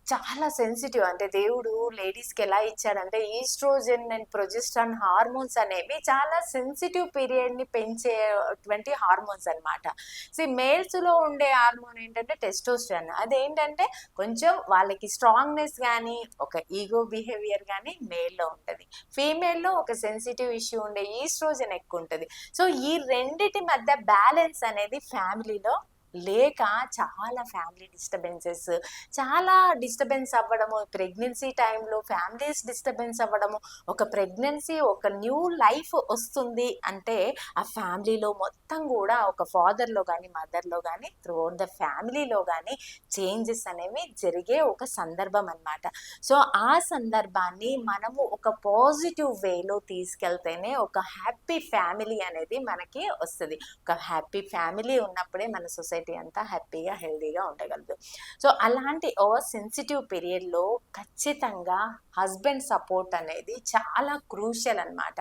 చాలా సెన్సిటివ్. అంటే దేవుడు లేడీస్‌కి ఎలా ఇచ్చాడంటే ఈస్ట్రోజెన్ అండ్ ప్రొజెస్ట్రాన్ హార్మోన్స్ అనేవి చాలా సెన్సిటివ్ పీరియడ్‌ని పెంచేటువంటి హార్మోన్స్ అన్నమాట. మేల్స్‌లో ఉండే హార్మోన్ ఏంటంటే టెస్టోస్టెరాన్. అదేంటంటే కొంచెం వాళ్ళకి స్ట్రాంగ్‌నెస్ గాని, ఒక ఈగో బిహేవియర్ గాని మేల్‌లో ఉంటది. ఫీమేల్‌లో ఒక సెన్సిటివ్ ఇష్యూ ఉండే ఈస్ట్రోజెన్ ఎక్కువుంటది. ఈ రెండిటి మధ్య బ్యాలెన్స్ అనేది ఫ్యామిలీలో లేక చాలా ఫ్యామిలీ డిస్టర్బెన్సెస్, చాలా డిస్టర్బెన్స్ అవ్వడము, ప్రెగ్నెన్సీ టైంలో ఫ్యామిలీస్ డిస్టర్బెన్స్ అవ్వడము, ఒక ప్రెగ్నెన్సీ ఒక న్యూ లైఫ్ వస్తుంది అంటే ఆ ఫ్యామిలీలో మొత్తం కూడా ఒక ఫాదర్లో కానీ మదర్లో కానీ త్రూఅవుట్ ద ఫ్యామిలీలో కానీ చేంజెస్ అనేవి జరిగే ఒక సందర్భం అన్నమాట. ఆ సందర్భాన్ని మనము ఒక పాజిటివ్ వేలో తీసుకెళ్తేనే ఒక హ్యాపీ ఫ్యామిలీ అనేది మనకి వస్తుంది. ఒక హ్యాపీ ఫ్యామిలీ ఉన్నప్పుడే మన సొసైటీ అంతా హ్యాపీగా హెల్దీగా ఉండగలదు. అలాంటి సెన్సిటివ్ పీరియడ్లో ఖచ్చితంగా హస్బెండ్ సపోర్ట్ అనేది చాలా క్రూషియల్ అన్నమాట.